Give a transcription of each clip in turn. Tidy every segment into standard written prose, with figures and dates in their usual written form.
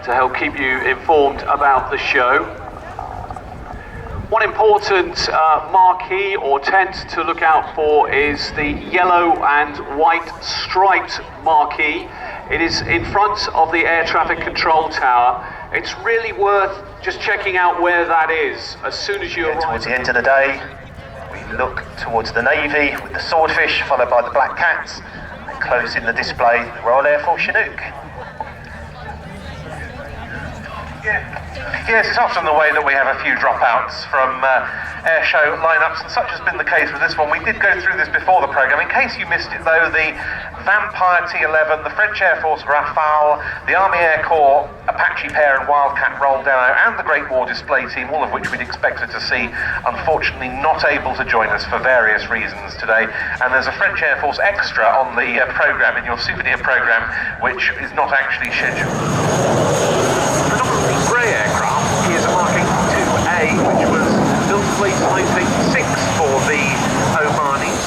to help keep you informed about the show. One important marquee or tent to look out for is the yellow and white striped marquee. It is in front of the air traffic control tower. It's really worth just checking out where that is as soon as you arrive. Towards the end of the day, we look towards the Navy with the Swordfish, followed by the Black Cats, and closing the display, the Royal Air Force Chinook. Yes, it's often the way that we have a few dropouts from air show lineups, and such has been the case with this one. We did go through this before the programme. In case you missed it though, the Vampire T-11, the French Air Force Rafale, the Army Air Corps Apache Pair and Wildcat roll down, and the Great War Display Team, all of which we'd expected to see, unfortunately not able to join us for various reasons today. And there's a French Air Force Extra on the programme, in your souvenir programme, which is not actually scheduled. Grey aircraft is a Marking 2A, which was built late 1986 for the Omanis.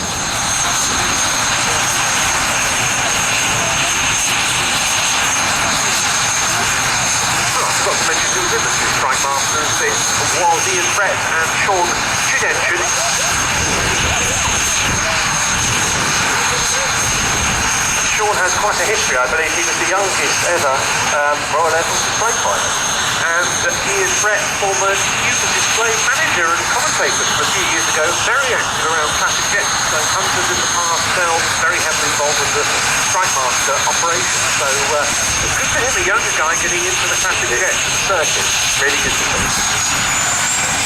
Well, I forgot to mention who was in the two Strike Masters. It was Ian Brett and Sean Chidenshire. Sean has quite a history, I believe. He was the youngest ever Royal Air Force display pilot. And Ian Brett, former youth and display manager and commentator from a few years ago, very active around classic jets. So hunters in the past, felt very heavily involved with the Strike Master operation. So it's good for him, a younger guy, getting into the classic jets and circuit. Really good to see.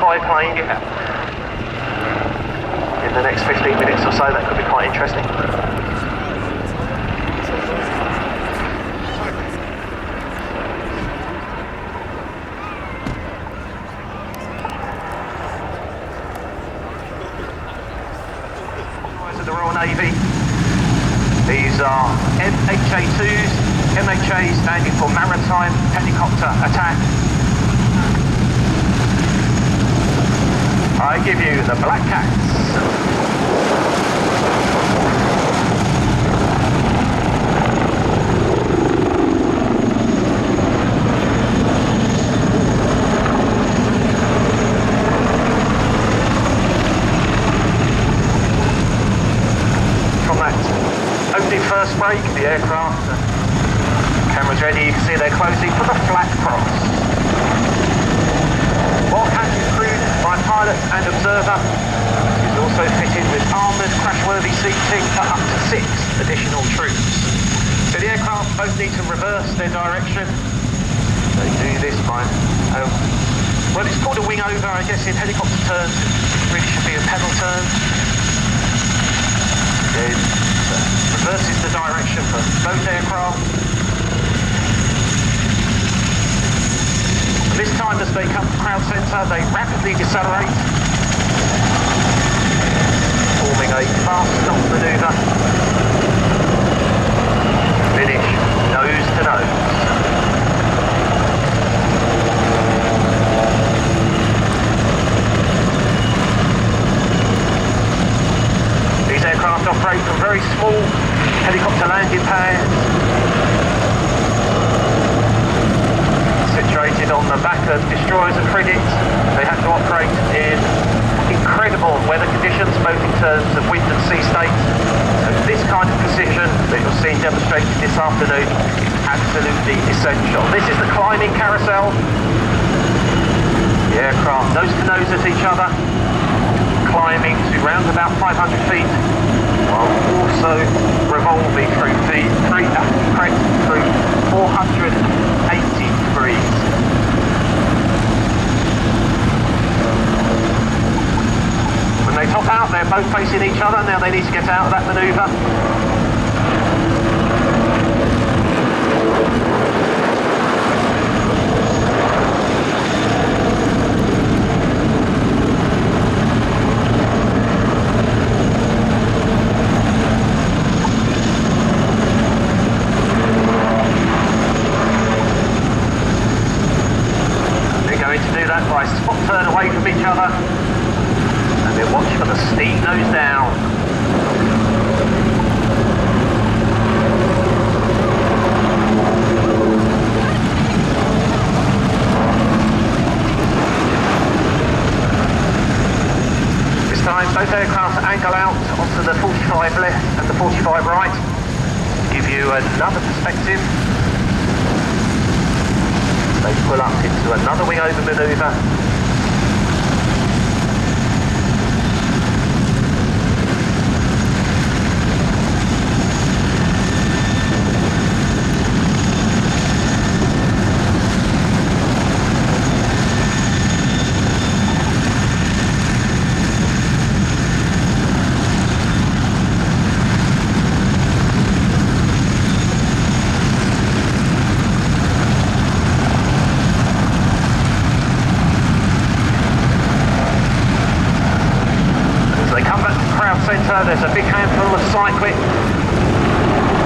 biplane in the next 15 minutes or so. That could be quite interesting. The Royal Navy. These are HMA.2s, MHA standing for Maritime Helicopter Attack. I give you the Black Cats. brake, the aircraft. Camera's ready, you can see they're closing for the flat cross. Wildcat is crewed by pilot and observer. It is also fitted with armoured crash-worthy seating for up to 6 additional troops. So the aircraft both need to reverse their direction. They do this by, well, it's called a wing over. I guess in helicopter terms, it really should be a pedal turn. It reverses the direction for both aircraft. And this time, as they come to crowd centre, they rapidly decelerate, forming a fast stop manoeuvre. Finish nose to nose. These aircraft operate from very small helicopter landing pads situated on the back of destroyers and frigates. They have to operate in incredible weather conditions, both in terms of wind and sea state. So this kind of precision that you're seeing demonstrated this afternoon is absolutely essential. This is the climbing carousel. The aircraft nose to nose at each other, climbing to round about 500 feet, while also revolving through 480 degrees. When they top out, they're both facing each other. Now they need to get out of that manoeuvre. By spot turn away from each other, and then watch for the steep nose down. This time both aircraft angle out onto the 45 left and the 45 right to give you another perspective. They pull up into another wing over manoeuvre. There's a big handful of cyclic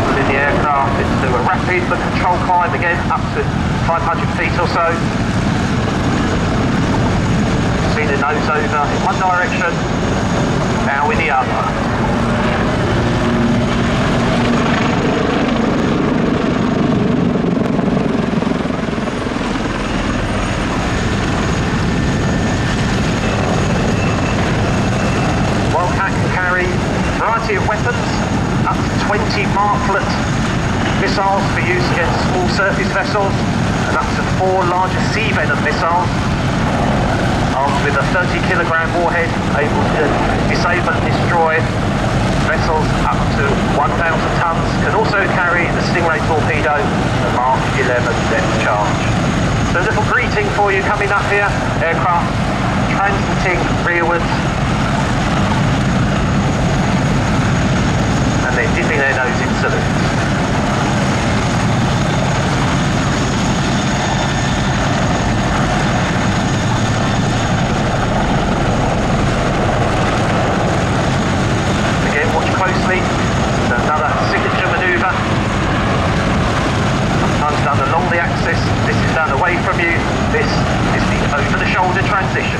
within the aircraft. It's do a rapid but controlled climb again up to 500 feet or so. See the nose over in one direction, now in the other. Variety of weapons, up to 20 marklet missiles for use against small surface vessels, and up to 4 larger sea venom missiles, armed with a 30-kilogram warhead, able to disable and destroy vessels up to 1,000 tons. Can also carry the Stingray torpedo, the Mark 11 depth charge. So a little greeting for you coming up here, aircraft transiting rearwards. And they're dipping their nose in salute. Again, watch closely. There's another signature manoeuvre. Sometimes done along the axis. This is done away from you. This is the over-the-shoulder transition.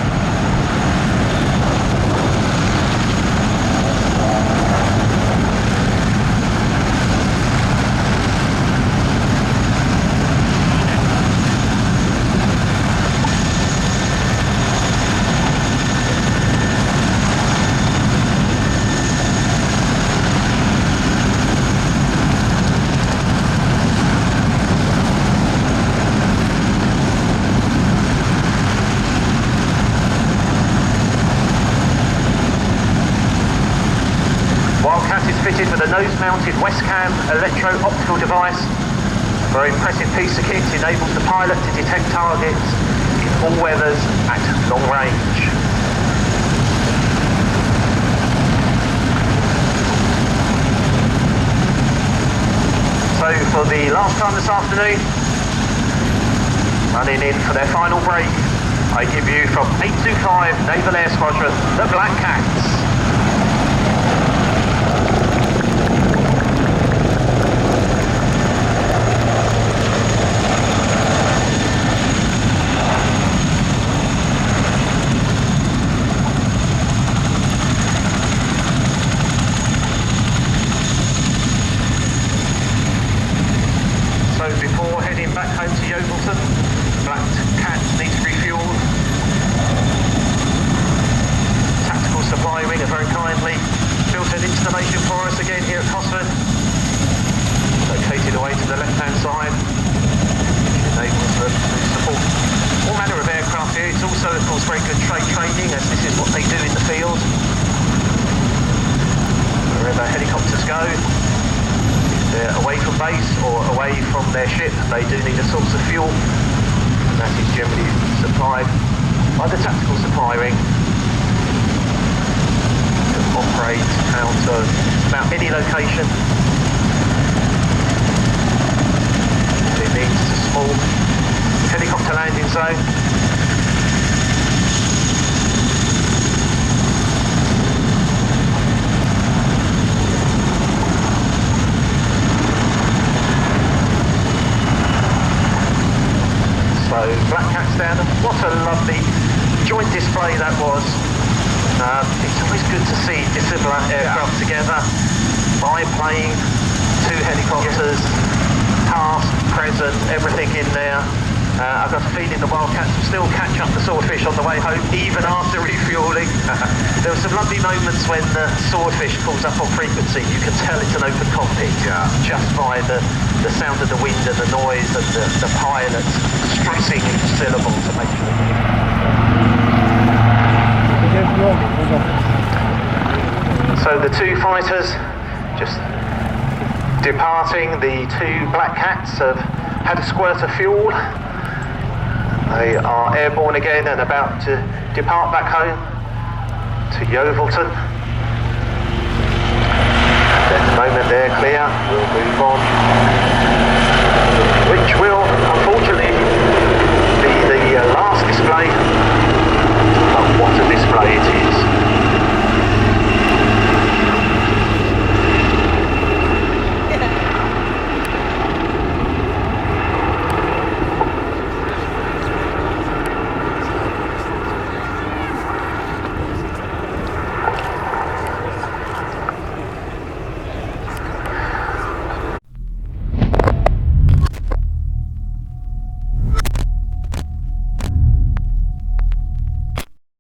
fitted with a nose-mounted Westcam electro-optical device. A very impressive piece of kit, enables the pilot to detect targets in all weathers at long range. So for the last time this afternoon, running in for their final break, I give you from 825 Naval Air Squadron, the Black Cats. So before heading back home to Yeovilton, Black Cats need to refuel. Tactical Supply Wing have very kindly built an installation for us again here at Cosford, located away to the left-hand side, which enables them to support all manner of aircraft here. It's also, of course, very good training, as this is what they do in the field. Wherever helicopters go, they're away from base or away from their ship, they do need a source of fuel, and that is generally supplied by the Tactical Supply Wing to operate out of about any location. If it needs a small helicopter landing zone, so Black Cats down, and what a lovely joint display that was. It's always good to see dissimilar aircraft together. Biplane, two helicopters, past, present, everything in there. I've got a feeling the Wildcats will still catch up the Swordfish on the way home, even after refuelling. There were some lovely moments when the Swordfish pulls up on frequency. You can tell it's an open cockpit just by the sound of the wind and the noise and the pilot stressing each syllable to make sure. So the two fighters just departing. The two Black Cats have had a squirt of fuel. They are airborne again and about to depart back home to Yeovilton. Then the moment they're clear, we'll move on, which will unfortunately be the last display